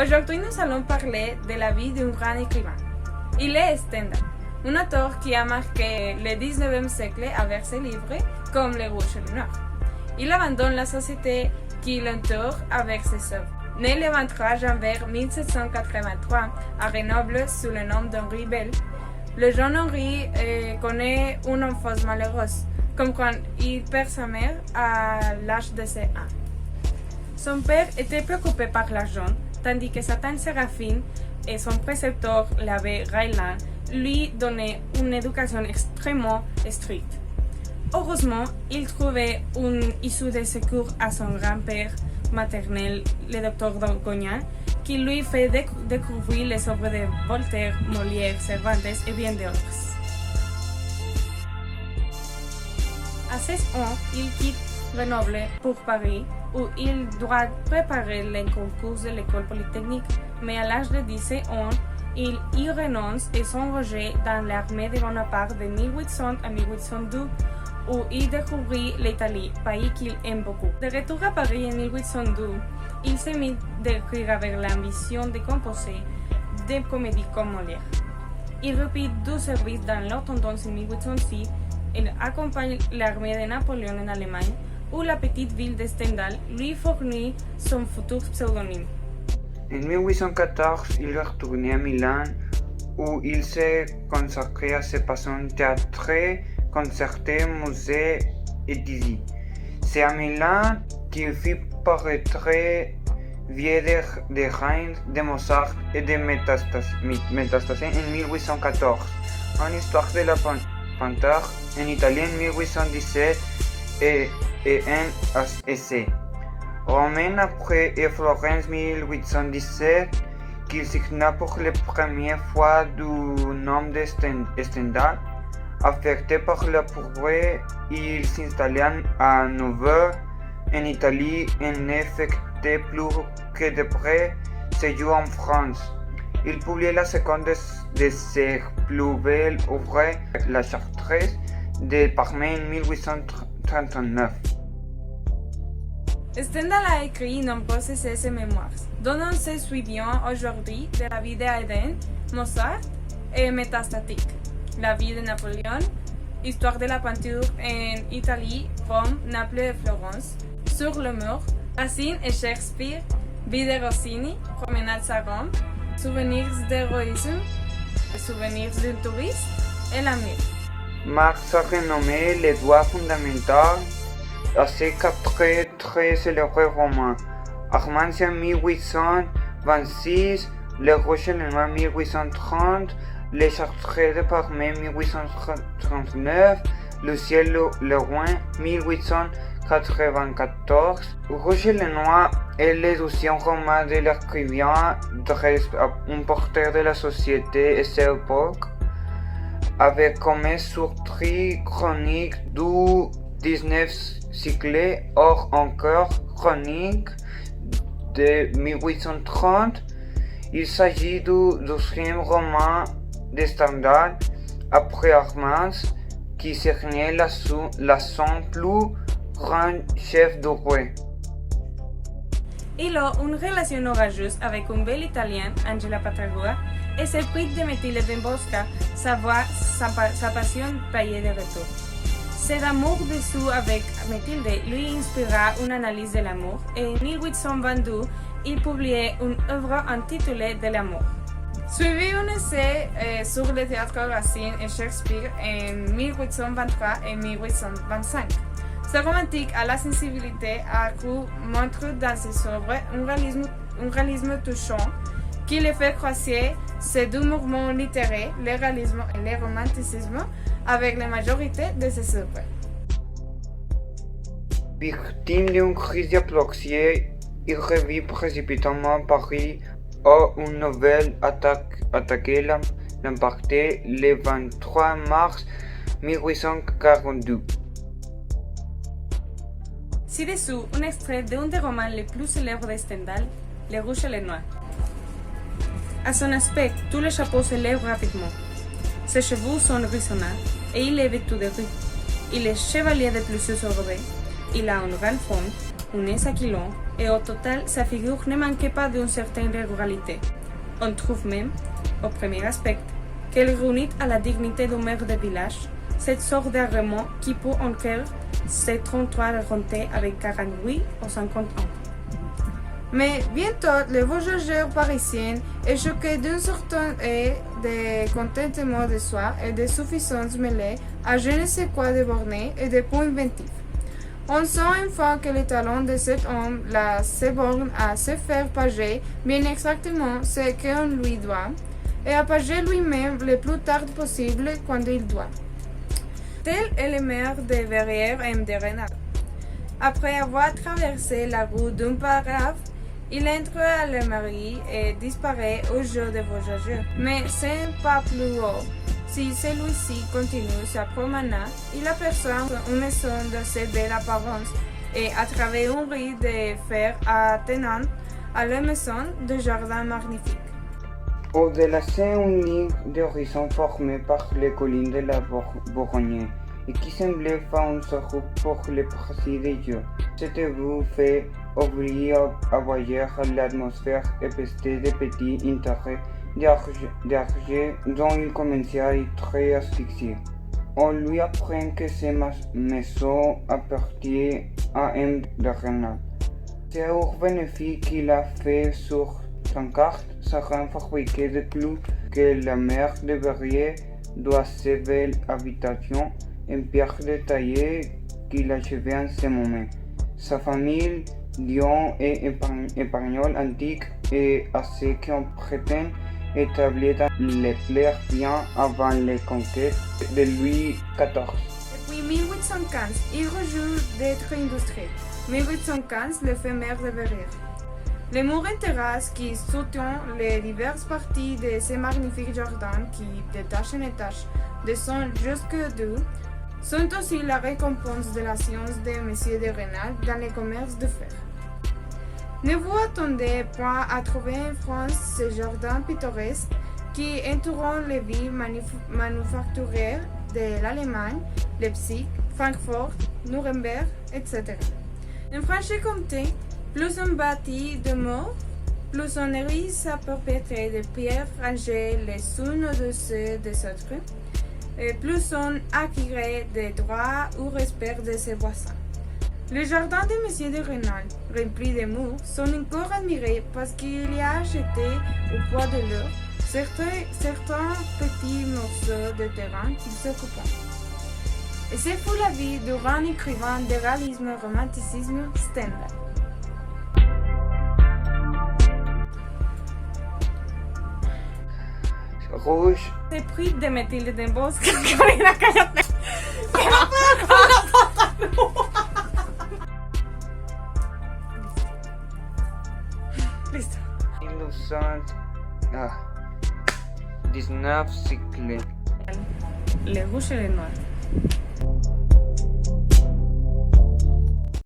Aujourd'hui, nous allons parler de la vie d'un grand écrivain. Il est Stendhal, un auteur qui a marqué le 19e siècle avec ses livres comme Le Rouge et le Noir. Il abandonne la société qui l'entoure avec ses œuvres. Né le 23 janvier 1783 à Grenoble sous le nom d'Henri Bell, le jeune Henri connaît une enfance malheureuse, comme quand il perd sa mère à l'âge de ses 1. Son père était préoccupé par l'argent, tandis que sa tante Séraphine et son précepteur, l'abbé Rayland, lui donnaient une éducation extrêmement stricte. Heureusement, il trouvait une issue de secours à son grand-père maternel, le docteur d'Orgognan, qui lui fait découvrir les œuvres de Voltaire, Molière, Cervantes et bien d'autres. À 16 ans, il quitte Grenoble pour Paris, où il doit préparer les concours de l'école polytechnique, mais à l'âge de 17 ans, il y renonce et s'engage dans l'armée de Bonaparte de 1800 à 1802, où il découvrit l'Italie, pays qu'il aime beaucoup. De retour à Paris en 1802, il s'est mis d'écrire avec l'ambition de composer des comédies comme Molière. Il reprit du service dans l'intendance en 1806 et accompagne l'armée de Napoléon en Allemagne, où la petite ville de Stendhal lui fournit son futur pseudonyme. En 1814, il est retourné à Milan, où il s'est consacré à ses passions théâtrales, concerts, musées et disques. C'est à Milan qu'il fit paraître Vie de Reine de Mozart et de Métastasien en 1814, une histoire de la panthère en italien en 1817 et un essai. Romain après et Florence 1817, qu'il signa pour la première fois du nom de Stendhal. Affecté par la pauvreté, il s'installa à Nevers, en Italie, et n'effectuait plus que de près séjour en France. Il publia la seconde de ses plus belles œuvres, La Chartreuse de Parme en 1839. Stendhal a écrit nombreux essais et mémoires, dont on se souvient aujourd'hui de la vie d'Haydn, Mozart et Métastatique, la vie de Napoléon, histoire de la peinture en Italie, Rome, Naples et Florence, Sur le mur, Racine et Shakespeare, vie de Rossini, Promenades à Rome, Souvenirs d'héroïsme, Souvenirs d'un touriste et la mire. Marx a renommé les droits fondamentaux à ses 4 très célèbres romans. Armand en 1826, Le Rouge et le Noir 1830, Les Chartreux de Parme 1839, Le Ciel le Roi 1894. Rouge et le Noir est le 12e roman de l'écrivain, dresse un portrait de la société et ses époques, avec comme surpris chronique du 19e siècle, or encore chronique de 1830. Il s'agit du 12e roman de Stendhal, après Armand, qui cernait la son plus grand chef de roi. Il a une relation orageuse avec une belle italienne, Angela Patragua, et s'éprise de Mathilde Dembosca, sa passion payée de retour. Cet amour déçu avec Mathilde lui inspira une analyse de l'amour, et en 1822, il publiait une œuvre intitulée De l'amour. Suivit un essai sur le théâtre Racine et Shakespeare en 1823 et 1825. Ce romantique à la sensibilité accrue montre dans ses œuvres un réalisme touchant qui les fait croiser ces deux mouvements littéraires, le réalisme et le romanticisme, avec la majorité de ses œuvres. Victime d'une crise d'apoplexie, il revit précipitamment Paris où une nouvelle attaque l'impactait le 23 mars 1842. Ci-dessous, un extrait d'un des romans les plus célèbres de Stendhal, Le Rouge et le Noir. À son aspect, tous les chapeaux se lèvent rapidement. Ses cheveux sont grisonnants et il est vêtu de gris. Il est chevalier de plusieurs ordres. Il a une grande forme, 1 à km et au total, sa figure ne manquait pas d'une certaine régularité. On trouve même, au premier aspect, qu'elle réunit à la dignité de maire de village cette sorte d'agrément qui peut en faire ses 33 rentrées avec 48 ou 50 ans. Mais bientôt, le voyageur parisien est choqué d'un certain air de contentement de soi et de suffisance mêlée à je ne sais quoi de borné et de points inventifs. On sent enfin que le talent de cet homme-là se borne à se faire pager bien exactement ce qu'on lui doit, et à pager lui-même le plus tard possible quand il doit. Tel est le maire de Verrières et de Renal. Après avoir traversé la rue d'un paragraphe, il entre à la mairie et disparaît au jeu des voyageurs. Mais ce n'est pas plus haut. Si celui-ci continue sa promenade, il aperçoit une maison d'assez belle apparence et à travers une rue de fer attenante à la maison de jardin magnifique. Au-delà, c'est une ligne d'horizon formée par les collines de la Bourgogne et qui semblait faire une sorte pour le précis des yeux. Cette vue fait oublier à voyager l'atmosphère épaissée des petits intérêts d'argent dont il commençait à être asphyxié. On lui apprend que ces maisons appartiennent à un de Renal. C'est un bénéfice qu'il a fait sur son carte sera fabriqué de clous que la mère de Verrières doit ses belles habitations en pierre détaillée qu'il achevait en ce moment. Sa famille, Lyon et espagnole antique et à ce qu'on prétend établie dans les plaires bien avant les conquêtes de Louis XIV. Depuis 1815, il rejoue d'être industriel. 1815, le fait maire de Verrières. Les murs et terrasses qui soutiennent les diverses parties de ces magnifiques jardins qui, d'étage en étage, descendent jusque d'où, sont aussi la récompense de la science de M. de Renal dans le commerce de fer. Ne vous attendez point à trouver en France ces jardins pittoresques qui entourent les villes manufacturières de l'Allemagne, Leipzig, Francfort, Nuremberg, etc. En Franche-Comté, plus on bâtit de morts, plus on érige à perpétrer de pierres rangées les unes au-dessus des autres, et plus on acquiert des droits au respect de ses voisins. Les jardins de M. de Renal, remplis de murs, sont encore admirés parce qu'il y a acheté au poids de l'or certains petits morceaux de terrain qu'il s'occupait. Et c'est pour la vie du grand écrivain de réalisme et romanticisme Stendhal. Rouge. C'est pris de Mathilde Dembosc, Carolina Cállate. Listo. 19 cyclés. Le rouge et le noir.